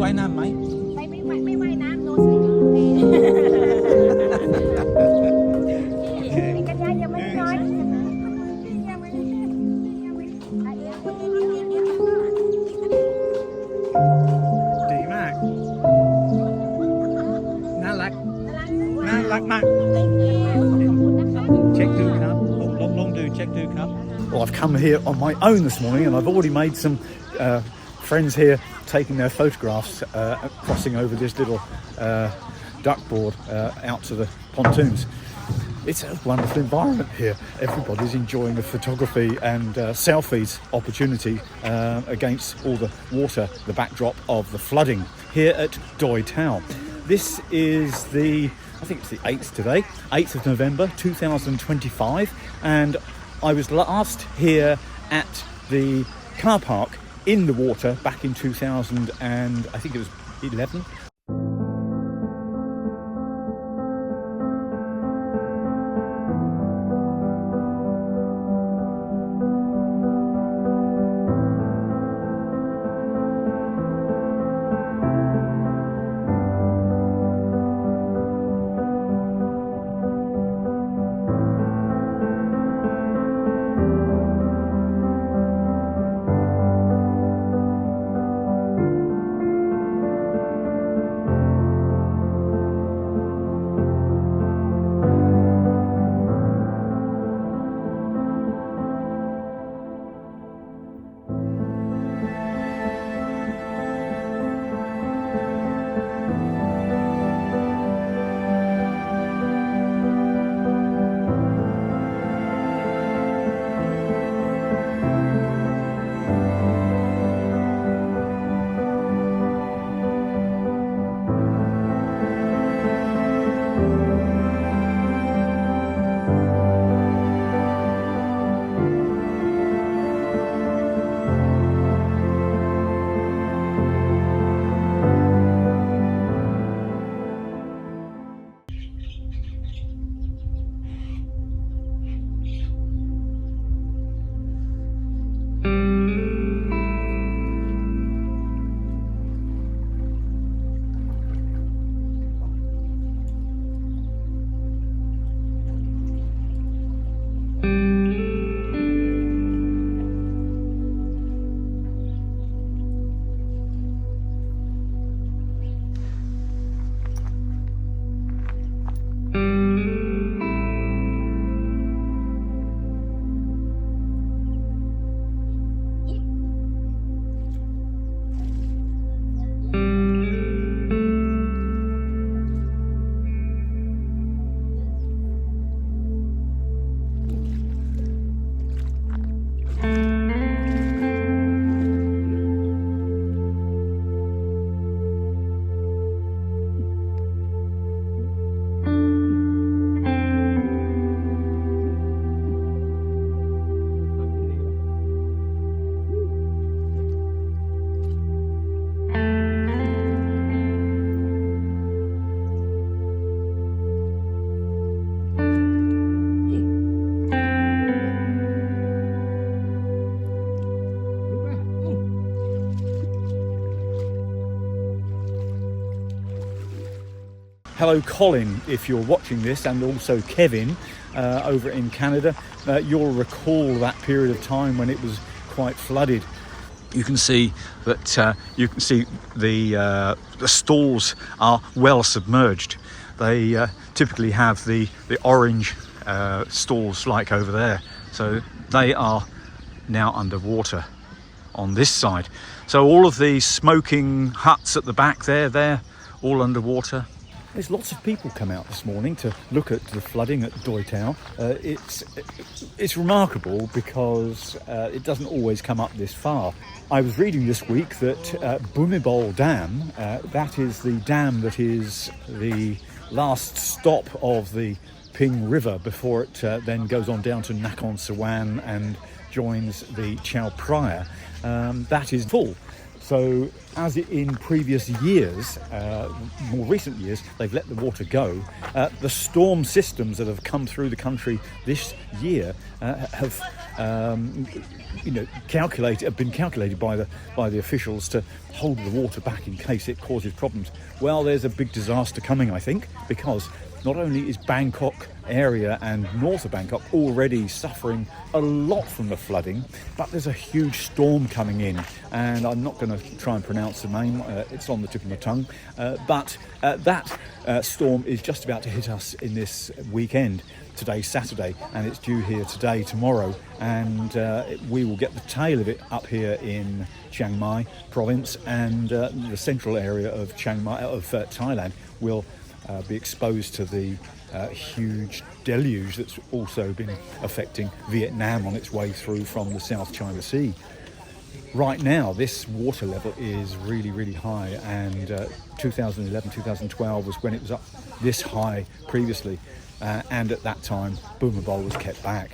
ว่ายน้ำไหม ไม่ว่ายน้ำ no swimming กันยายังไม่น้อย ดีมากน่ารักมาก เช็คดูครับลองดูเช็คดูครับ Well, I've come here on my own this morning and I've already made some friends here taking their photographs crossing over this little duckboard out to the pontoons. It's a wonderful environment here. Everybody's enjoying the photography and selfies opportunity against all the water, the backdrop of the flooding here at Doi Tao. This is I think it's the 8th today, 8th of November 2025, and I was last here at the car park in the water back in 2000 and I think it was 11. Hello Colin, if you're watching this, and also Kevin over in Canada. You'll recall that period of time when it was quite flooded. You can see that the stalls are well submerged. They typically have the orange stalls like over there, so they are now underwater on this side. So all of the smoking huts at the back there, they're all underwater. There's lots of people come out this morning to look at the flooding at Doi Tao. It's remarkable because it doesn't always come up this far. I was reading this week that Bhumibol Dam, that is the dam that is the last stop of the Ping River before it then goes on down to Nakhon Sawan and joins the Chao Phraya. That is full. So as in previous years, more recent years, they've let the water go. The storm systems that have come through the country this year have been calculated by the officials to hold the water back in case it causes problems. Well, there's a big disaster coming, I think, because not only is Bangkok area and north of Bangkok already suffering a lot from the flooding, but there's a huge storm coming in, and I'm not going to try and pronounce the name, it's on the tip of my tongue, but that storm is just about to hit us in this weekend. Today's Saturday, and it's due here today, tomorrow, and we will get the tail of it up here in Chiang Mai province, and the central area of Chiang Mai, of Thailand, will be exposed to the huge deluge that's also been affecting Vietnam on its way through from the South China Sea. Right now, this water level is really, really high, and 2011, 2012 was when it was up this high previously. And at that time, Boomer was kept back.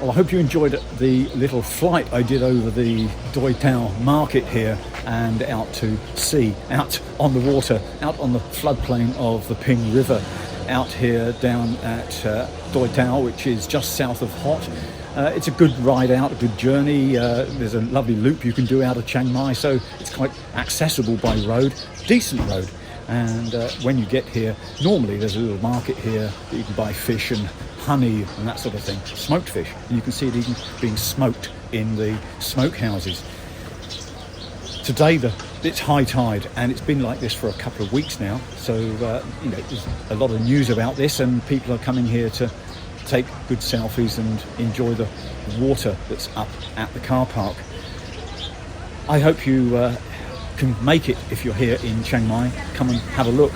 Well, I hope you enjoyed the little flight I did over the Doi Tao Market here and out to sea, out on the water, out on the floodplain of the Ping River, out here down at Doi Tao, which is just south of Hot. It's a good ride out, a good journey. There's a lovely loop you can do out of Chiang Mai, so it's quite accessible by road, decent road. And when you get here, normally there's a little market here that you can buy fish and honey and that sort of thing, smoked fish, and you can see it even being smoked in the smoke houses. Today it's high tide, and it's been like this for a couple of weeks now, so there's a lot of news about this, and people are coming here to take good selfies and enjoy the water that's up at the car park. I hope you can make it if you're here in Chiang Mai. Come and have a look.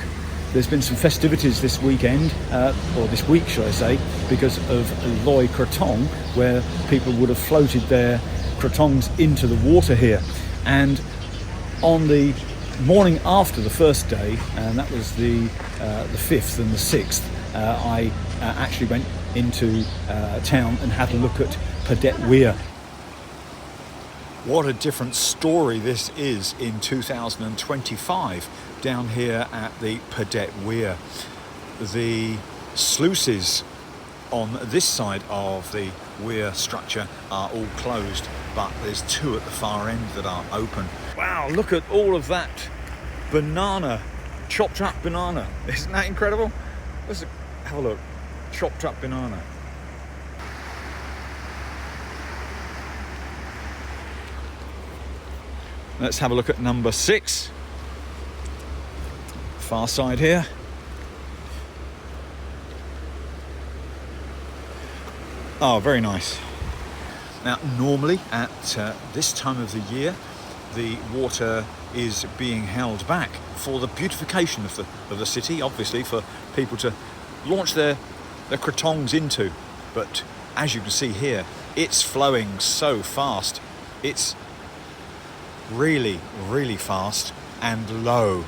There's been some festivities this weekend, or this week should I say, because of Loi Krathong, where people would have floated their krathongs into the water here. And on the morning after the first day, and that was the 5th and the 6th, I actually went into town and had a look at Padaet Weir. What a different story this is in 2025 down here at the Padaet Weir. The sluices on this side of the weir structure are all closed, but there's two at the far end that are open. Wow, look at all of that banana, chopped up banana. Isn't that incredible? Let's have a look. Chopped up banana. Let's have a look at number 6. Far side here. Oh, very nice. Now, normally at this time of the year, the water is being held back for the beautification of the city, obviously for people to launch their krathongs into. But as you can see here, it's flowing so fast. It's really, really fast and low.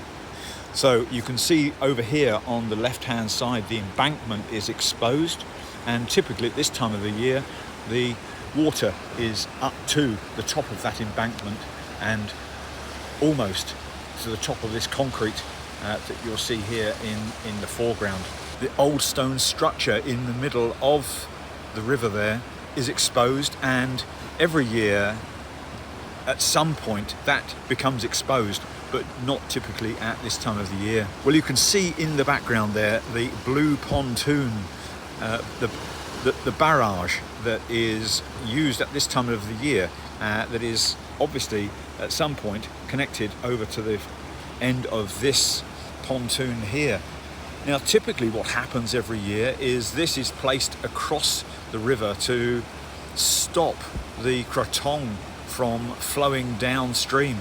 So you can see over here on the left-hand side, the embankment is exposed, and typically at this time of the year, the water is up to the top of that embankment and almost to the top of this concrete that you'll see here in the foreground. The old stone structure in the middle of the river there is exposed, and every year at some point that becomes exposed, but not typically at this time of the year. Well, you can see in the background there the blue pontoon, the barrage that is used at this time of the year, that is obviously at some point connected over to the end of this pontoon here. Now, typically what happens every year is this is placed across the river to stop the krathong from flowing downstream.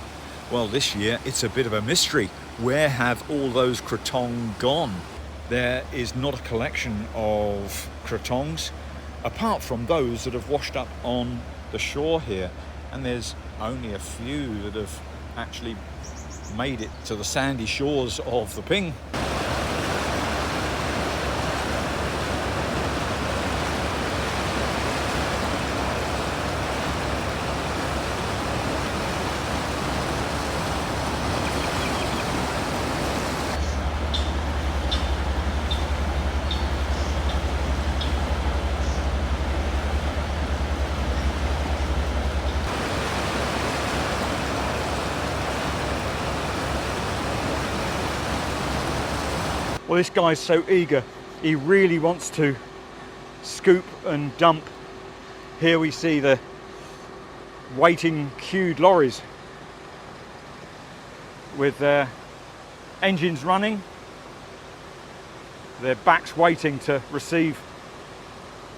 Well, this year it's a bit of a mystery. Where have all those krathong gone? There is not a collection of krathongs apart from those that have washed up on the shore here, and there's only a few that have actually made it to the sandy shores of the Ping. Well, this guy's so eager. He really wants to scoop and dump. Here we see the waiting queued lorries with their engines running, their backs waiting to receive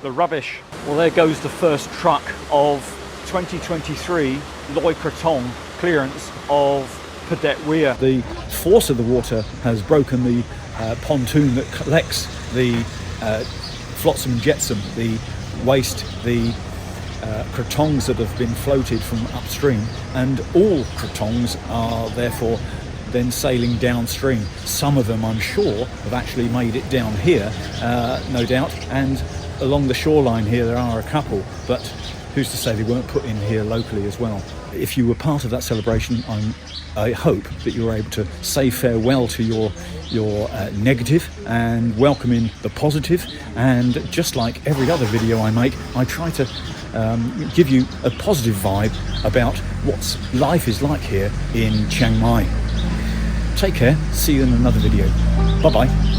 the rubbish. Well, there goes the first truck of 2023 Loi Krathong clearance of Padaet Weir. The force of the water has broken the pontoon that collects the flotsam and jetsam, the waste, the krathongs that have been floated from upstream, and all krathongs are therefore then sailing downstream. Some of them, I'm sure, have actually made it down here, no doubt, and along the shoreline here there are a couple, but who's to say they weren't put in here locally as well. If you were part of that celebration, I hope that you were able to say farewell to your negative and welcome in the positive. And just like every other video I make, I try to give you a positive vibe about what life is like here in Chiang Mai. Take care. See you in another video. Bye bye.